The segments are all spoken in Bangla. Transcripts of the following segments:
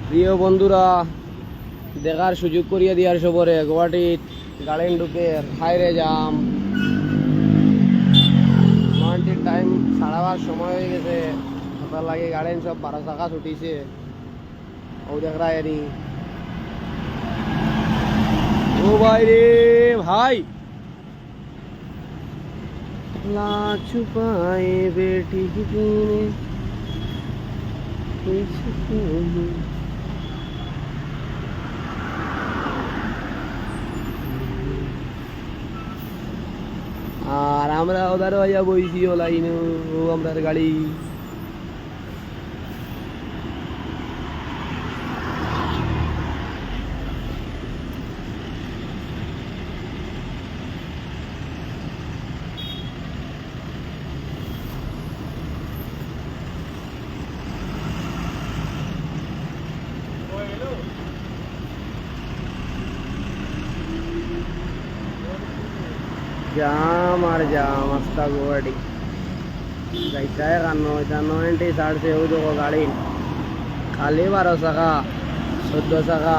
প্রিয় বন্ধুরা, দেখার সুযোগ করিয়ে দিয়ার সবরে গুয়াহাটিত গাড়ি ঢুকে হাইরে জাম। গুয়াহাটির টাইম ছাড়াবার সময় হয়ে গেছে, তার লাগে গাড়ি সব 12 চাকা ছুটিছে। ও দেখরা এরি ও ভাই রে ভাই, লা ছুপাए বেটি দিনে আর আমরা ওদার হইয়া বইছি ও লাইন, ও আমরার গাড়ি। जाम और जाम आस्ता गुवाहाटी जायता है कानो इतना 90 साठ से देखो गाड़ी खाली 12 चाका 14 चाका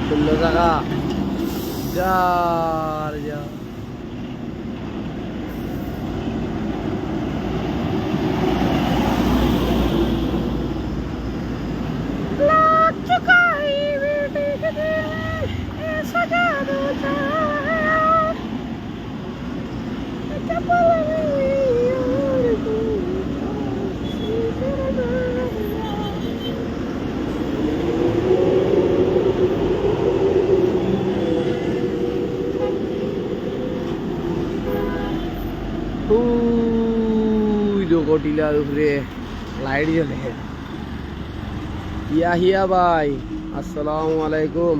16 चाका जार जा लग चुका है बेटे के दिल में ऐसा जादू টিলার উপরে লাইট জ্বলে। হিয়া ভাই, আসসালামু আলাইকুম।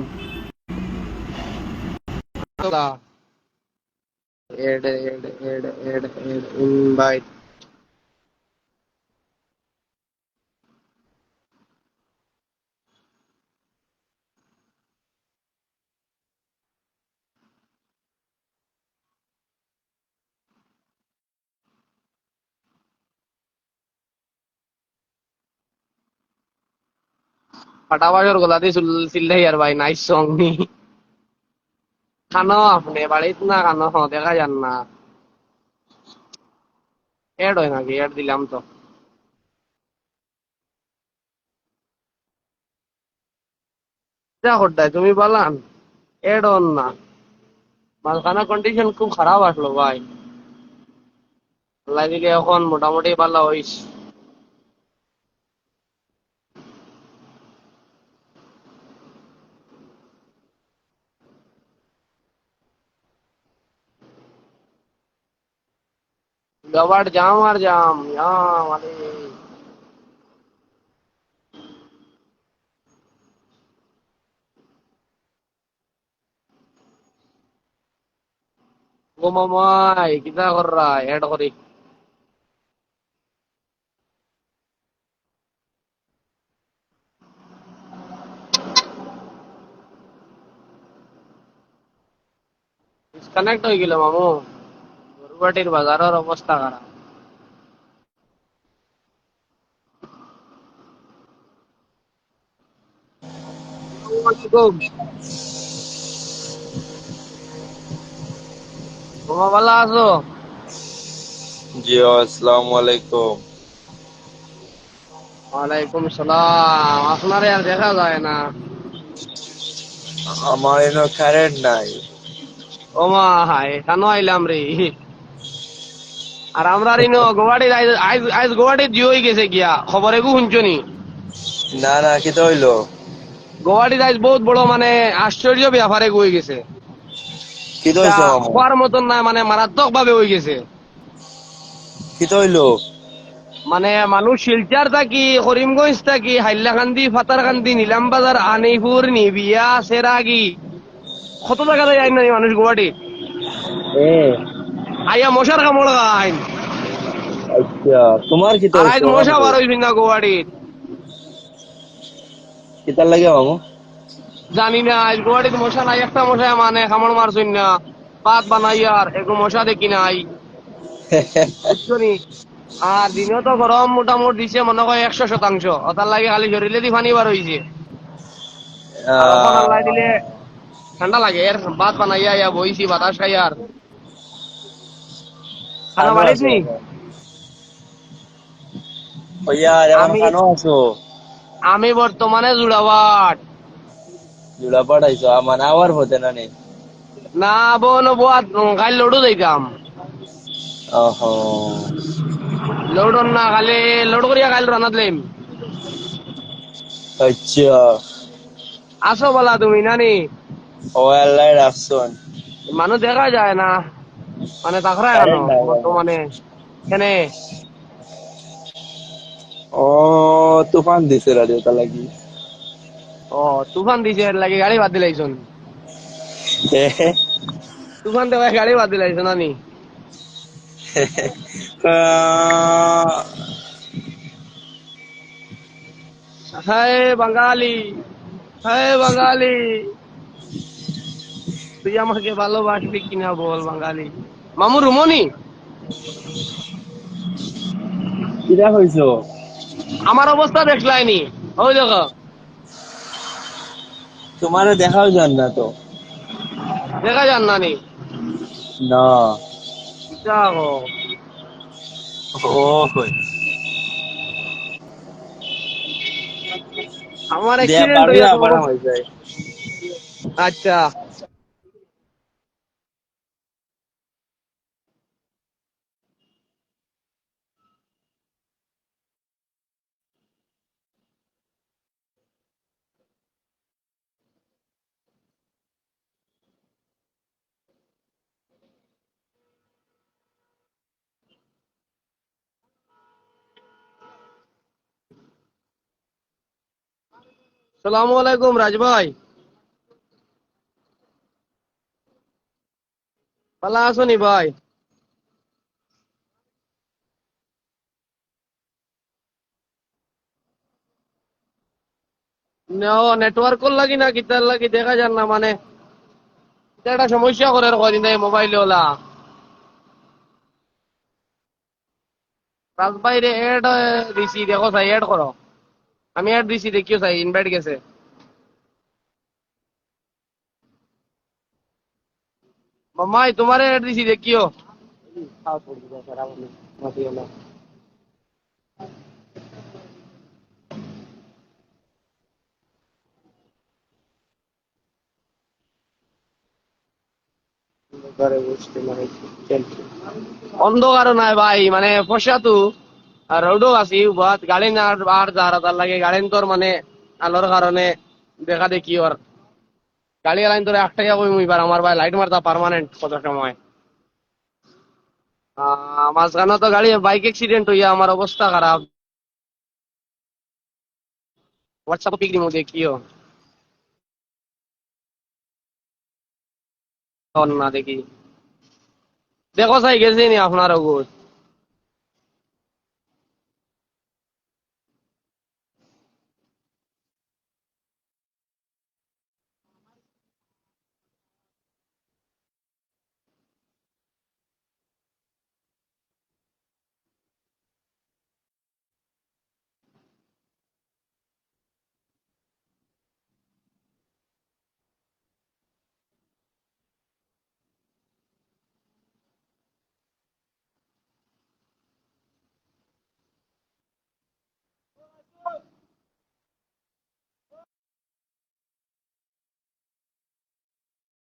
ইনভাইট। फटाफट गलाती चिल्ले यार भाई, नाइस सॉन्ग नी खानो आपने बड़े इतना खानो हो देखा जाना ऐड हो ना कि ऐड दिलाम तो যা করতে তুমি বলান এড অন না। মালখানা কন্ডিশন খুব খারাপ আসলো ভাই, আল্লাহ দিলে এখন মোটামুটি ভালো হইস। গবাট জাম আর জাম মানে ও মামাই কিতা কররা এড করি। ডিসকানেক্ট হয়ে গেল মামু, গরুবাটির বাজারের অবস্থা খারাপ। তোমরা ভালো আছো? জি আসসালামু আলাইকুম। ওয়ালাইকুম সালাম। আপনারে আর দেখা যায় না। আমার এখানে কারেন্ট নাই। ও মা হাই কেন আইলাম রে। আর আমরা রিনো গুয়াহাটি আইজ আইজ গুয়াহাটি জিও হয়ে গেছে গিয়া, খবর এগু শুনছো নি? না না কি তো হইলো? গুয়াহাটি আইজ বহুত বড় মানে আশ্চর্য ব্যাপারে হয়ে গেছে। কি তো এটা হইছে মামু? হওয়ার মতন না, মানে মারাত্মক ভাবে হয়ে গেছে। কি তো হইলো? মানে মানুষ শিলচার থাকি, করিমগঞ্জ থাকি, হাইলাকান্দি, ফাতারকান্দি, নিলামবাজার, আনিপুর, নিবিয়া, সেরাগি, কত জায়গা যায় আইন নাই মানুষ গুয়াহাটি আইয়া মশার কামড় খাইন। আচ্ছা তোমার কি তো আর হইছে আইজ মশা মামু? বার হইবি না গুয়াহাটিত। কিতার লাগে মামু? জানি না, আজ গুয়াহাটিতে মশা নাই, একটা মশা মানে কামড় মারছই না। পাত বানাইয়ার এগো মশা দেখি নাই, বুঝছো নি? আর দিনও তো গরম মোটামুটি দিছে মনে হয় 100%, ওটার লাগে খালি শরীরে দি পানি বার হইছে। আর এখন আল্লাহ দিলে ঠান্ডা লাগে, এর ভাত বানাইয়া ইয়া বইছি বাতাস খাই আর খানা খানো বাড়িত আছো নি। হইয়া এখন আমি খানো আছো? আমি বর্তমানে জুড়াবাট। জুড়া পাঠাইছো আমার আবার হতে না নি। না বোন বাদ খালি লড়ু যাইতাম। ওহো, লড়ন না খালি লড় করিয়া খালি রানাত লাইম। আচ্ছা। আসো বলা তুমি নানি, ও আল্লাহ রাখছুন। মানুষ দেখা যায় না, মানে তাকরা কেন কারেন্ট নাই এখন। বর্তমানে কেনে। ও তুফান দিছে রাডিওটা লাগি। ও তুফান দিছে এর লাগে গাড়ি বাদ দিলাইছুন। তুফান দেওয়ায় গাড়ি বাদ দিলাইছো নানি। আহ, হায় বাঙালি, হায় বাঙালি, তুই আমাকে ভালোবাসবি কিনা বল বাঙালি। মামু রুমনি, কিরা হইছো? আমার অবস্থা দেখলাইনি, ওই দেখো তোমারে দেখাও যান না তো। দেখা যান নানি। না। দেখো ও হই। আমার দিয়া অ্যাক্সিডেন্ট বাড়ি হইয়া তো আবার হয়ে যায়। আচ্ছা। সালামু আলাইকুম রাজ ভাই, ভালো আছো নি ভাই? নেটওয়ার্ক লাগি না কিতার লাগি দেখা যান না, মানে এটা একটা সমস্যা করে কদিন মোবাইল ওলা। রাজ ভাই রে এড দিছি, দেখো চাই এড করো। আমি এড দিছি দেখিও চাই, ইনভাইট গেছে। মামাই তোমারে এড দিছি দেখিও। অন্ধকার নাই ভাই, মানে ফসা তো আর রোডও আছি বাদ গাড়ি না আর যার লাগে গাড়ি তোর মানে আলোর কারণে দেখা দেখি ওর গাড়ি আলাইন তোর একটাই কই মুইবার আমার ভাই লাইট মারতা পার্মানেন্ট কত সময়। মাঝখানে তো গাড়ি বাইক অ্যাক্সিডেন্ট হইয়া আমার অবস্থা খারাপ। হোয়াটসঅ্যাপ পিক দিমু দেখিও। না দেখি দেখো চাই গেছে নি আপনার ওগুলো।